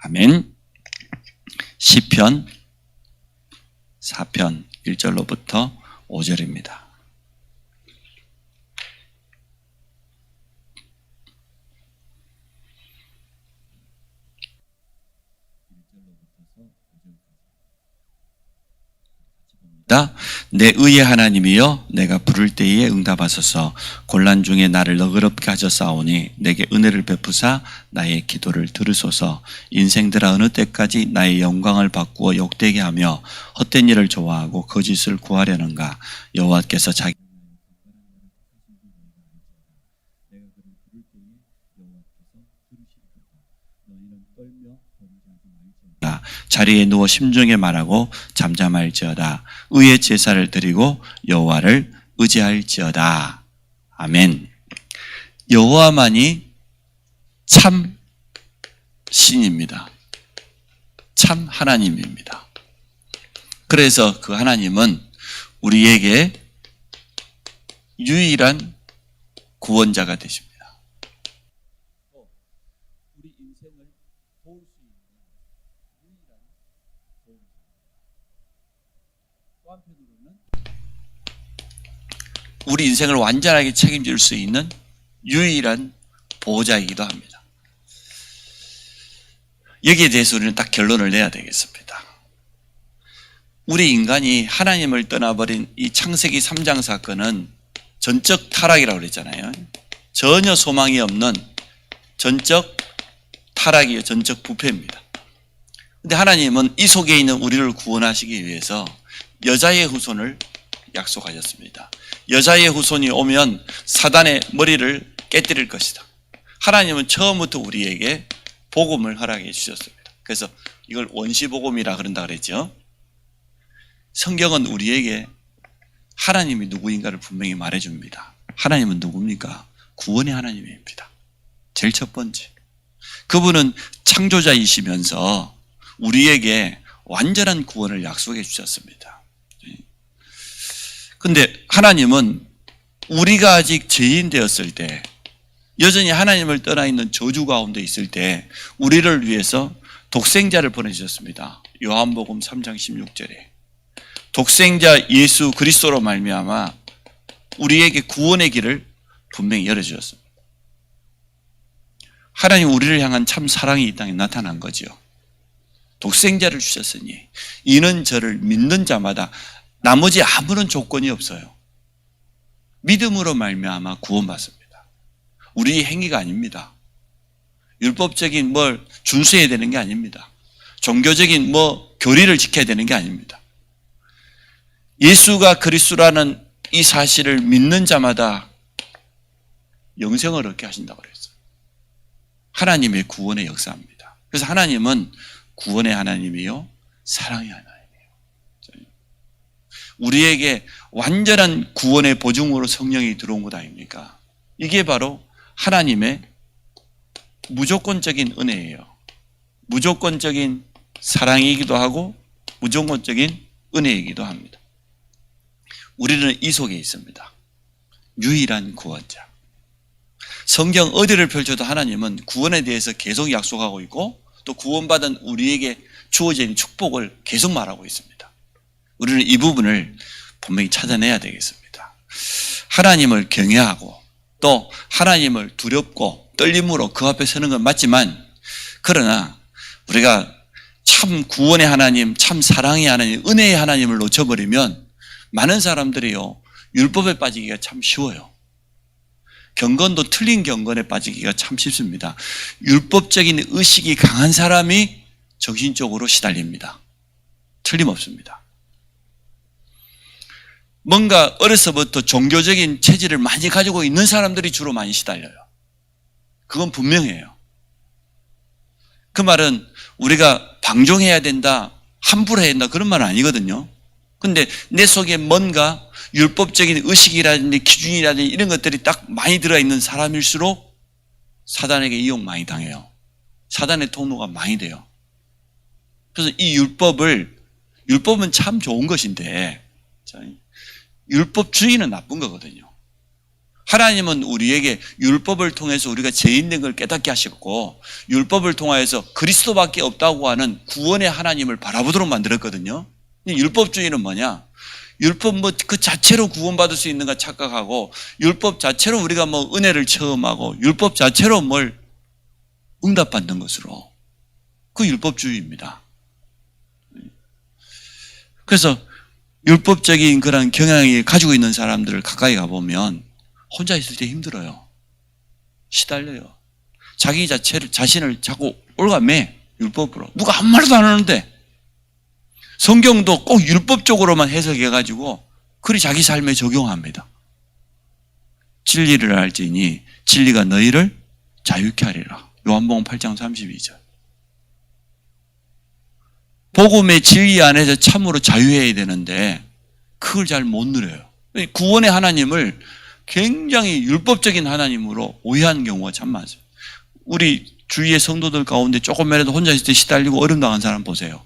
아멘. 시편 4편 1절로부터 5절입니다. 내 의의 하나님이여 내가 부를 때에 응답하소서. 곤란 중에 나를 너그럽게 하셨사오니 내게 은혜를 베푸사 나의 기도를 들으소서. 인생들아 어느 때까지 나의 영광을 바꾸어 욕되게 하며 헛된 일을 좋아하고 거짓을 구하려는가. 여호와께서 자기 자리에 누워 심중에 말하고 잠잠할지어다. 의의 제사를 드리고 여호와를 의지할지어다. 아멘. 여호와만이 참 신입니다. 참 하나님입니다. 그래서 그 하나님은 우리에게 유일한 구원자가 되십니다. 우리 인생을 도울 수 있는 유일한 구원자. 또 한편으로는 우리 인생을 완전하게 책임질 수 있는 유일한 보호자이기도 합니다. 여기에 대해서 우리는 딱 결론을 내야 되겠습니다. 우리 인간이 하나님을 떠나버린 이 창세기 3장 사건은 전적 타락이라고 그랬잖아요. 전혀 소망이 없는 전적 타락이에요. 전적 부패입니다. 근데 하나님은 이 속에 있는 우리를 구원하시기 위해서 여자의 후손을 약속하셨습니다. 여자의 후손이 오면 사단의 머리를 깨뜨릴 것이다. 하나님은 처음부터 우리에게 복음을 허락해 주셨습니다. 그래서 이걸 원시복음이라 그런다 그랬죠. 성경은 우리에게 하나님이 누구인가를 분명히 말해줍니다. 하나님은 누굽니까? 구원의 하나님입니다. 제일 첫 번째. 그분은 창조자이시면서 우리에게 완전한 구원을 약속해 주셨습니다. 그런데 하나님은 우리가 아직 죄인 되었을 때, 여전히 하나님을 떠나 있는 저주 가운데 있을 때 우리를 위해서 독생자를 보내주셨습니다. 요한복음 3장 16절에 독생자 예수 그리스도로 말미암아 우리에게 구원의 길을 분명히 열어주셨습니다. 하나님 우리를 향한 참 사랑이 이 땅에 나타난 거죠. 독생자를 주셨으니 이는 저를 믿는 자마다 나머지 아무런 조건이 없어요. 믿음으로 말미암아 구원받습니다. 우리 행위가 아닙니다. 율법적인 뭘 준수해야 되는 게 아닙니다. 종교적인 교리를 지켜야 되는 게 아닙니다. 예수가 그리스도라는 이 사실을 믿는 자마다 영생을 얻게 하신다고 그랬어요. 하나님의 구원의 역사입니다. 그래서 하나님은 구원의 하나님이요 사랑의 하나님이에요. 우리에게 완전한 구원의 보증으로 성령이 들어온 것 아닙니까? 이게 바로 하나님의 무조건적인 은혜예요. 무조건적인 사랑이기도 하고 무조건적인 은혜이기도 합니다. 우리는 이 속에 있습니다. 유일한 구원자. 성경 어디를 펼쳐도 하나님은 구원에 대해서 계속 약속하고 있고 또 구원받은 우리에게 주어진 축복을 계속 말하고 있습니다. 우리는 이 부분을 분명히 찾아내야 되겠습니다. 하나님을 경외하고 또 하나님을 두렵고 떨림으로 그 앞에 서는 건 맞지만, 그러나 우리가 참 구원의 하나님, 참 사랑의 하나님, 은혜의 하나님을 놓쳐버리면 많은 사람들이요 율법에 빠지기가 참 쉬워요. 경건도 틀린 경건에 빠지기가 참 쉽습니다. 율법적인 의식이 강한 사람이 정신적으로 시달립니다. 틀림없습니다. 뭔가 어려서부터 종교적인 체질을 많이 가지고 있는 사람들이 주로 많이 시달려요. 그건 분명해요. 그 말은 우리가 방종해야 된다, 함부로 해야 된다 그런 말은 아니거든요. 근데 내 속에 뭔가 율법적인 의식이라든지 기준이라든지 이런 것들이 딱 많이 들어있는 사람일수록 사단에게 이용 많이 당해요. 사단의 통로가 많이 돼요. 그래서 이 율법은 참 좋은 것인데 율법주의는 나쁜 거거든요. 하나님은 우리에게 율법을 통해서 우리가 죄인된 걸 깨닫게 하셨고 율법을 통하여서 그리스도밖에 없다고 하는 구원의 하나님을 바라보도록 만들었거든요. 율법주의는 뭐냐? 율법 그 자체로 구원받을 수 있는가 착각하고 율법 자체로 우리가 은혜를 체험하고 율법 자체로 뭘 응답받는 것으로 그 율법주의입니다. 그래서 율법적인 그런 경향이 가지고 있는 사람들을 가까이 가보면 혼자 있을 때 힘들어요. 시달려요. 자기 자신을 자꾸 올가매 율법으로. 누가 아무 말도 안 하는데 성경도 꼭 율법적으로만 해석해가지고 그리 자기 삶에 적용합니다. 진리를 알지니 진리가 너희를 자유케 하리라. 요한복음 8장 32절. 복음의 진리 안에서 참으로 자유해야 되는데 그걸 잘 못 누려요. 구원의 하나님을 굉장히 율법적인 하나님으로 오해하는 경우가 참 많습니다. 우리 주위의 성도들 가운데 조금이라도 혼자 있을 때 시달리고 어려움 당한 사람 보세요.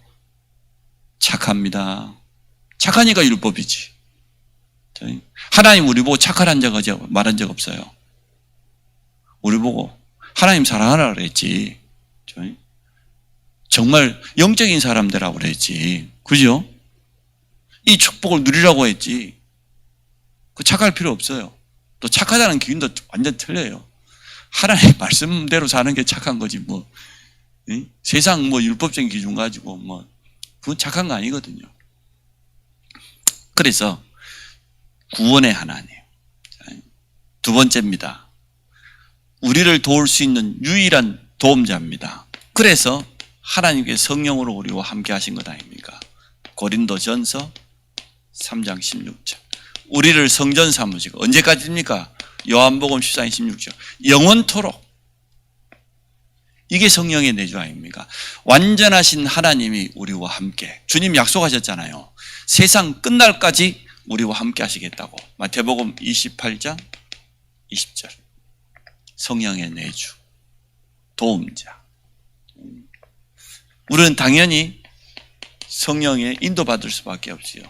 착합니다. 착하니까 율법이지. 하나님 우리 보고 착하란 말한 적 없어요. 우리 보고 하나님 사랑하라 그랬지. 정말 영적인 사람 되라고 그랬지. 그죠? 이 축복을 누리라고 했지. 그 착할 필요 없어요. 또 착하다는 기준도 완전 틀려요. 하나님 말씀대로 사는 게 착한 거지 뭐. 세상 율법적인 기준 가지고 그건 착한 거 아니거든요. 그래서 구원의 하나님. 두 번째입니다. 우리를 도울 수 있는 유일한 도움자입니다. 그래서 하나님께 성령으로 우리와 함께 하신 것 아닙니까? 고린도전서 3장 16절. 우리를 성전 삼으시고 언제까지입니까? 요한복음 14장 16절. 영원토록. 이게 성령의 내주 아닙니까? 완전하신 하나님이 우리와 함께. 주님 약속하셨잖아요. 세상 끝날까지 우리와 함께 하시겠다고. 마태복음 28장 20절. 성령의 내주. 도움자. 우리는 당연히 성령의 인도받을 수밖에 없지요.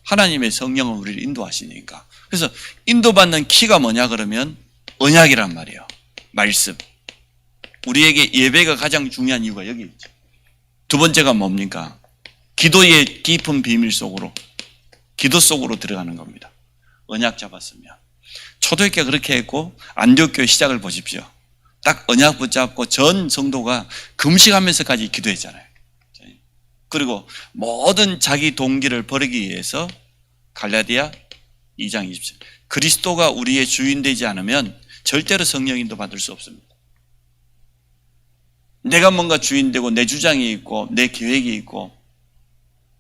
하나님의 성령은 우리를 인도하시니까. 그래서 인도받는 키가 뭐냐 그러면 언약이란 말이에요. 말씀. 우리에게 예배가 가장 중요한 이유가 여기 있죠. 두 번째가 뭡니까? 기도의 깊은 비밀 속으로, 기도 속으로 들어가는 겁니다. 언약 잡았으면. 초대교회 그렇게 했고 안디옥교회 시작을 보십시오. 딱 언약 붙잡고 전 성도가 금식하면서까지 기도했잖아요. 그리고 모든 자기 동기를 버리기 위해서 갈라디아 2장 20절. 그리스도가 우리의 주인 되지 않으면 절대로 성령인도 받을 수 없습니다. 내가 뭔가 주인 되고 내 주장이 있고 내 계획이 있고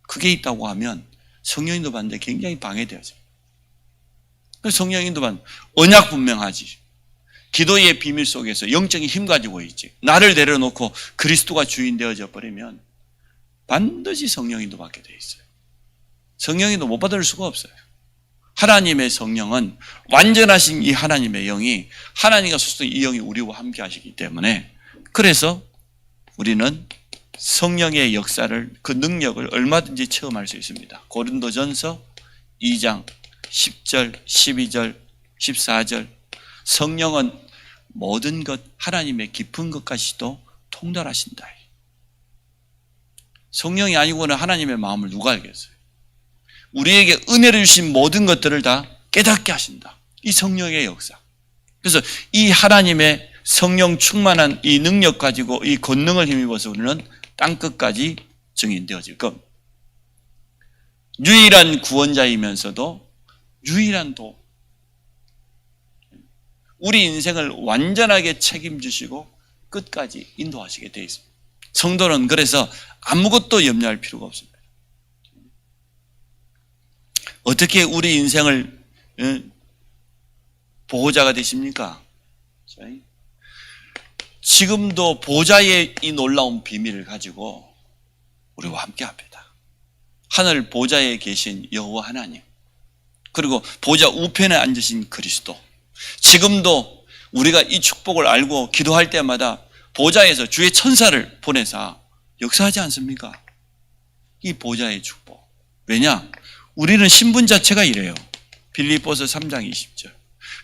그게 있다고 하면 성령인도 받는데 굉장히 방해되어져요. 그래서 성령인도 받는 언약 분명하지. 기도의 비밀 속에서 영적인 힘 가지고 있지. 나를 내려놓고 그리스도가 주인 되어져 버리면 반드시 성령인도 받게 돼 있어요. 성령인도 못 받을 수가 없어요. 하나님의 성령은 완전하신 이 하나님의 영이 하나님과 소속된 이 영이 우리와 함께 하시기 때문에 그래서 우리는 성령의 역사를 그 능력을 얼마든지 체험할 수 있습니다. 고린도전서 2장 10절, 12절, 14절 성령은 모든 것 하나님의 깊은 것까지도 통달하신다. 성령이 아니고는 하나님의 마음을 누가 알겠어요? 우리에게 은혜를 주신 모든 것들을 다 깨닫게 하신다. 이 성령의 역사. 그래서 이 하나님의 성령 충만한 이 능력 가지고 이 권능을 힘입어서 우리는 땅끝까지 증인되어질 겁니다. 유일한 구원자이면서도 유일한 도. 우리 인생을 완전하게 책임지시고 끝까지 인도하시게 되어 있습니다. 성도는 그래서 아무것도 염려할 필요가 없습니다. 어떻게 우리 인생을 보호자가 되십니까? 지금도 보좌의 이 놀라운 비밀을 가지고 우리와 함께 합니다. 하늘 보좌에 계신 여호와 하나님, 그리고 보좌 우편에 앉으신 그리스도, 지금도 우리가 이 축복을 알고 기도할 때마다 보좌에서 주의 천사를 보내사 역사하지 않습니까? 이 보좌의 축복. 왜냐? 우리는 신분 자체가 이래요. 빌립보서 3장 20절.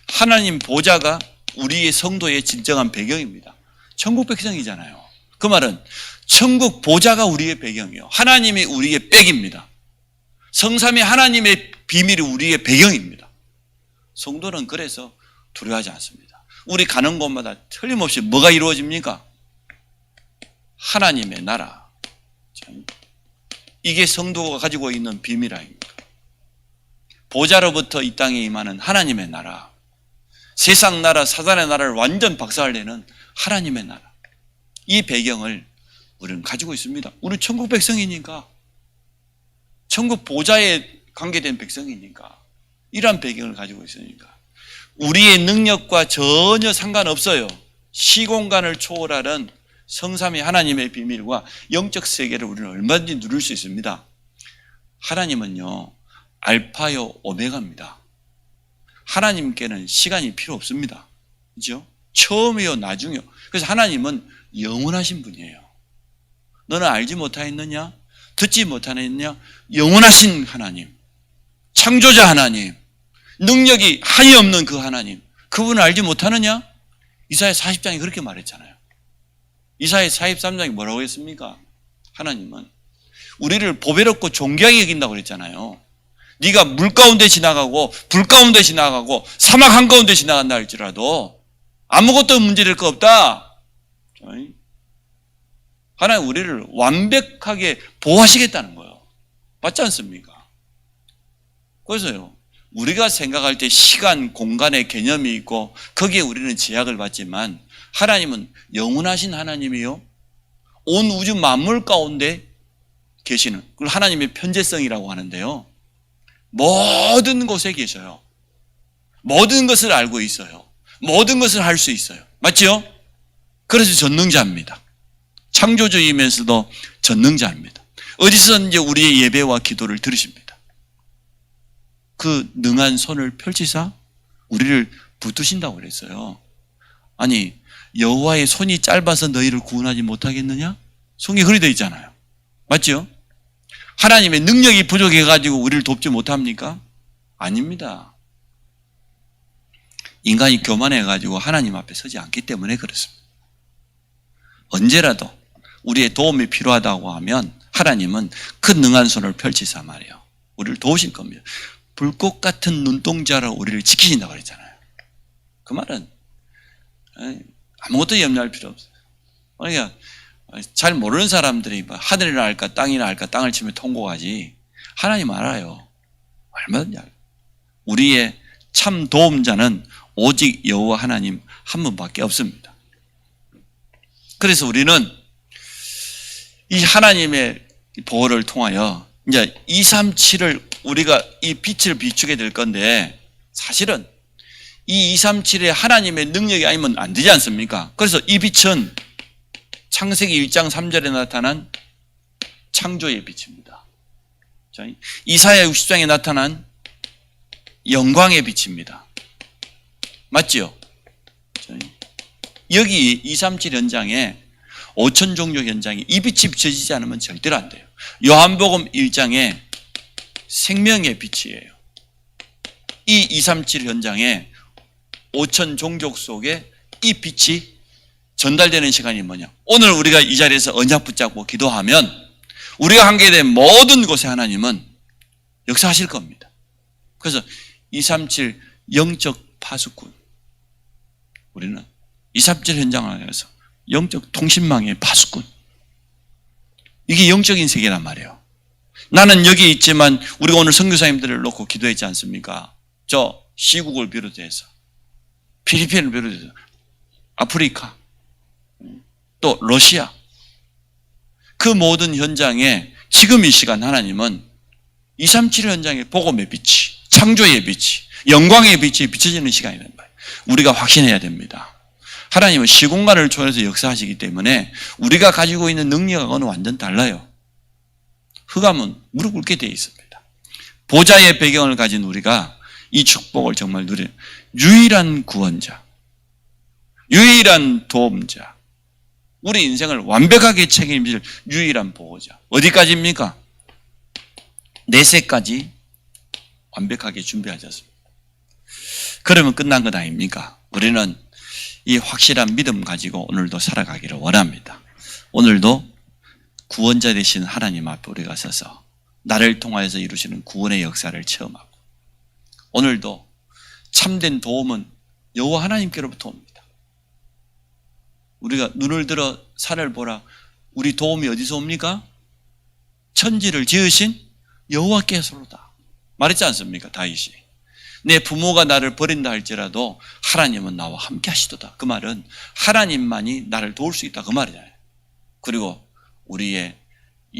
하나님 보좌가 우리의 성도의 진정한 배경입니다. 천국 백성이잖아요. 그 말은 천국 보좌가 우리의 배경이에요. 하나님이 우리의 백입니다. 성삼위 하나님의 비밀이 우리의 배경입니다. 성도는 그래서 두려워하지 않습니다. 우리 가는 곳마다 틀림없이 뭐가 이루어집니까? 하나님의 나라. 이게 성도가 가지고 있는 비밀 아닙니까? 보좌로부터 이 땅에 임하는 하나님의 나라. 세상 나라, 사단의 나라를 완전 박살내는 하나님의 나라. 이 배경을 우리는 가지고 있습니다. 우리는 천국 백성이니까, 천국 보좌에 관계된 백성이니까, 이러한 배경을 가지고 있으니까 우리의 능력과 전혀 상관없어요. 시공간을 초월하는 성삼위 하나님의 비밀과 영적 세계를 우리는 얼마든지 누릴 수 있습니다. 하나님은요, 알파요 오메가입니다. 하나님께는 시간이 필요 없습니다. 그렇죠? 처음이요 나중이요. 그래서 하나님은 영원하신 분이에요. 너는 알지 못하였느냐? 듣지 못하였느냐? 영원하신 하나님, 창조자 하나님, 능력이 한이 없는 그 하나님, 그분을 알지 못하느냐? 이사야 40장이 그렇게 말했잖아요. 이사야 43장이 뭐라고 했습니까? 하나님은 우리를 보배롭고 존귀하게 여긴다고 그랬잖아요. 네가 물 가운데 지나가고 불 가운데 지나가고 사막 한가운데 지나간다 할지라도 아무것도 문제될 거 없다. 하나님 우리를 완벽하게 보호하시겠다는 거예요. 맞지 않습니까? 그래서요, 우리가 생각할 때 시간, 공간의 개념이 있고 거기에 우리는 제약을 받지만 하나님은 영원하신 하나님이요, 온 우주 만물 가운데 계시는, 그걸 하나님의 편재성이라고 하는데요, 모든 곳에 계셔요. 모든 것을 알고 있어요. 모든 것을 할 수 있어요. 맞죠? 그래서 전능자입니다. 창조주이면서도 전능자입니다. 어디서든지 우리의 예배와 기도를 들으십니다. 그 능한 손을 펼치사 우리를 붙드신다고 그랬어요. 아니, 여호와의 손이 짧아서 너희를 구원하지 못하겠느냐? 성경에 그리 되어 있잖아요. 맞죠? 하나님의 능력이 부족해가지고 우리를 돕지 못합니까? 아닙니다. 인간이 교만해가지고 하나님 앞에 서지 않기 때문에 그렇습니다. 언제라도 우리의 도움이 필요하다고 하면 하나님은 그 능한 손을 펼치사 말이에요, 우리를 도우실 겁니다. 불꽃 같은 눈동자로 우리를 지키신다고 그랬잖아요. 그 말은 아무것도 염려할 필요 없어요. 그러니까 잘 모르는 사람들이 하늘이나 할까 땅이나 할까 땅을 치며 통곡하지, 하나님 알아요. 얼마든지 알아요. 우리의 참 도움자는 오직 여호와 하나님 한 분밖에 없습니다. 그래서 우리는 이 하나님의 보호를 통하여 이제 237을 우리가 이 빛을 비추게 될 건데, 사실은 이 237에 하나님의 능력이 아니면 안 되지 않습니까? 그래서 이 빛은 창세기 1장 3절에 나타난 창조의 빛입니다. 이사야 60장에 나타난 영광의 빛입니다. 맞죠? 여기 237 현장에 5천 종족 현장에 이 빛이 비춰지지 않으면 절대로 안 돼요. 요한복음 1장에 생명의 빛이에요. 이 237 현장에 5천 종족 속에 이 빛이 전달되는 시간이 뭐냐? 오늘 우리가 이 자리에서 언약 붙잡고 기도하면 우리가 관계된 모든 곳에 하나님은 역사하실 겁니다. 그래서 237 영적 파수꾼, 우리는 237 현장을 해서 영적 통신망의 파수꾼, 이게 영적인 세계란 말이에요. 나는 여기 있지만 우리가 오늘 선교사님들을 놓고 기도했지 않습니까? 저 시국을 비롯해서 필리핀을 비롯해서 아프리카, 또 러시아, 그 모든 현장에 지금 이 시간 하나님은 237 현장의 복음의 빛이, 창조의 빛이, 영광의 빛이 비춰지는 시간이란 말이에요. 우리가 확신해야 됩니다. 하나님은 시공간을 초월해서 역사하시기 때문에 우리가 가지고 있는 능력하고는 완전 달라요. 흑암은 무릎 꿇게 되어 있습니다. 보좌의 배경을 가진 우리가 이 축복을 정말 누려요. 유일한 구원자, 유일한 도움자, 우리 인생을 완벽하게 책임질 유일한 보호자. 어디까지입니까? 내세까지 완벽하게 준비하셨습니다. 그러면 끝난 것 아닙니까? 우리는 이 확실한 믿음 가지고 오늘도 살아가기를 원합니다. 오늘도 구원자 되신 하나님 앞에 우리가 서서 나를 통하여서 이루시는 구원의 역사를 체험하고, 오늘도 참된 도움은 여호와 하나님께로부터 옵니다. 우리가 눈을 들어 산을 보라. 우리 도움이 어디서 옵니까? 천지를 지으신 여호와께서로다 말했지 않습니까? 다윗이. 내 부모가 나를 버린다 할지라도 하나님은 나와 함께 하시도다. 그 말은 하나님만이 나를 도울 수 있다 그 말이잖아요. 그리고 우리의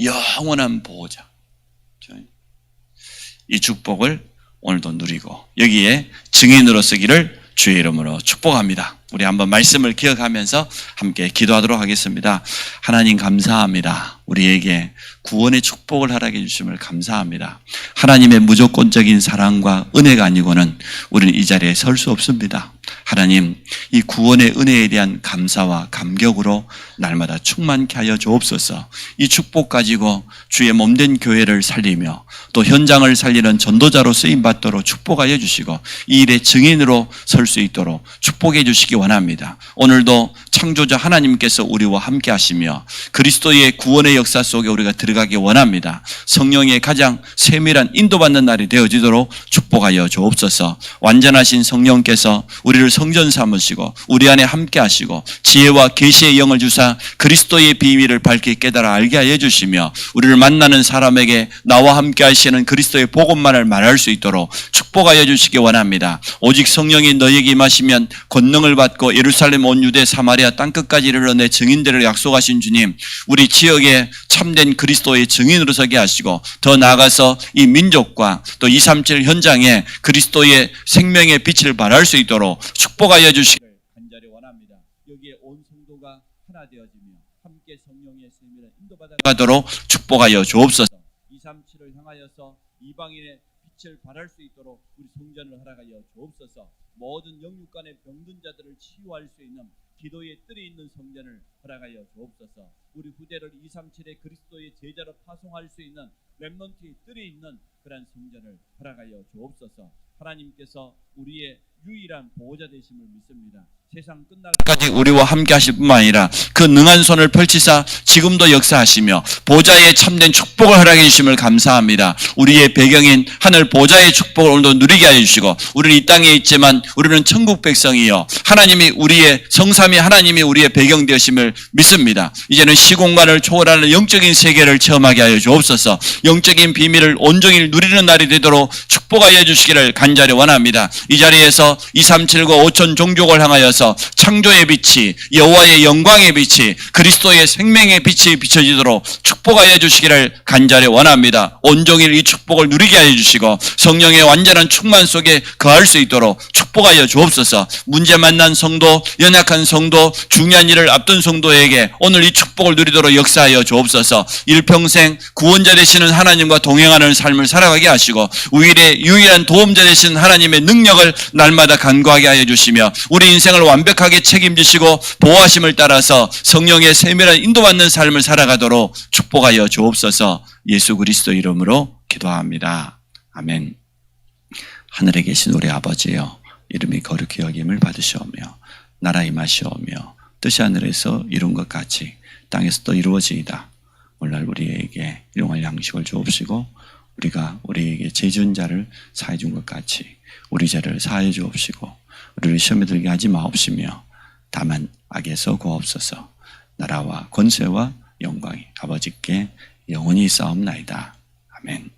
영원한 보호자, 이 축복을 오늘도 누리고 여기에 증인으로 서기를 주의 이름으로 축복합니다. 우리 한번 말씀을 기억하면서 함께 기도하도록 하겠습니다. 하나님 감사합니다. 우리에게 구원의 축복을 허락해 주심을 감사합니다. 하나님의 무조건적인 사랑과 은혜가 아니고는 우리는 이 자리에 설 수 없습니다. 하나님, 이 구원의 은혜에 대한 감사와 감격으로 날마다 충만케 하여 주옵소서. 이 축복 가지고 주의 몸된 교회를 살리며 또 현장을 살리는 전도자로 쓰임받도록 축복하여 주시고 이 일의 증인으로 설 수 있도록 축복해 주시기 원합니다. 오늘도 창조자 하나님께서 우리와 함께 하시며 그리스도의 구원의 역사 속에 우리가 들어가기 원합니다. 성령의 가장 세밀한 인도받는 날이 되어지도록 축복하여 주옵소서. 완전하신 성령께서 우리를 성전 삼으시고 우리 안에 함께 하시고 지혜와 계시의 영을 주사 그리스도의 비밀을 밝히 깨달아 알게 하여 주시며 우리를 만나는 사람에게 나와 함께 하시는 그리스도의 복음만을 말할 수 있도록 축복하여 주시기 원합니다. 오직 성령이 너에게 임하시면 권능을 받고 예루살렘 온 유대 사마리아 땅끝까지 이르러 내 증인들을 약속하신 주님, 우리 지역에 참된 그리스도의 증인으로 서게 하시고 더 나아가서 이 민족과 또 237 현장에 그리스도의 생명의 빛을 발할 수 있도록 축복하여 주시기를 간절히 원합니다. 여기에 온 성도가 하나 되어지며 함께 성령의 세밀한 인도받아가도록 축복하여 주옵소서. 237을 향하여서 이방인의 빛을 발할 수 있도록 우리 성전을 허락하여 주옵소서. 모든 영육간의 병든 자들을 치유할 수 있는 기도의 뜰이 있는 성전을 허락하여 주옵소서. 우리 후대를 237의 그리스도의 제자로 파송할 수 있는 렘넌트의 뜰이 있는 그런 성전을 허락하여 주옵소서. 하나님께서 우리의 유일한 보호자 되심을 믿습니다. 세상 끝날까지 우리와 함께 하실 뿐만 아니라 그 능한 손을 펼치사 지금도 역사하시며 보좌의 참된 축복을 허락해 주심을 감사합니다. 우리의 배경인 하늘 보좌의 축복을 오늘도 누리게 하여 주시고 우리는 이 땅에 있지만 우리는 천국 백성이요 하나님이 우리의 성삼위 하나님이 우리의 배경 되심을 믿습니다. 이제는 시공간을 초월하는 영적인 세계를 체험하게 하여 주옵소서. 영적인 비밀을 온종일 누리는 날이 되도록 축복하여 주시기를 간절히 원합니다. 이 자리에서 237과 5천 종족을 향하여서 창조의 빛이 여호와의 영광의 빛이 그리스도의 생명의 빛이 비춰지도록 축복하여 주시기를 간절히 원합니다. 온종일 이 축복을 누리게 하여 주시고 성령의 완전한 충만 속에 거할 수 있도록 축복하여 주옵소서. 문제 만난 성도, 연약한 성도, 중요한 일을 앞둔 성도에게 오늘 이 축복을 누리도록 역사하여 주옵소서. 일평생 구원자 되시는 하나님과 동행하는 삶을 살아가게 하시고 우일의 유일한 도움자 되시는 하나님의 능력을 날마다 간구하게 하여 주시며 우리 인생을 완벽하게 책임지시고 보호하심을 따라서 성령의 세밀한 인도받는 삶을 살아가도록 축복하여 주옵소서. 예수 그리스도 이름으로 기도합니다. 아멘. 하늘에 계신 우리 아버지여, 이름이 거룩히 여김을 받으시오며 나라 임하시오며 뜻이 하늘에서 이룬 것 같이 땅에서도 이루어지이다. 오늘날 우리에게 일용할 양식을 주옵시고 우리가 우리에게 죄 지은 자를 사해 준 것 같이 우리 죄를 사해 주옵시고 우리를 시험에 들게 하지 마옵시며 다만 악에서 구하옵소서. 나라와 권세와 영광이 아버지께 영원히 있사옵나이다. 아멘.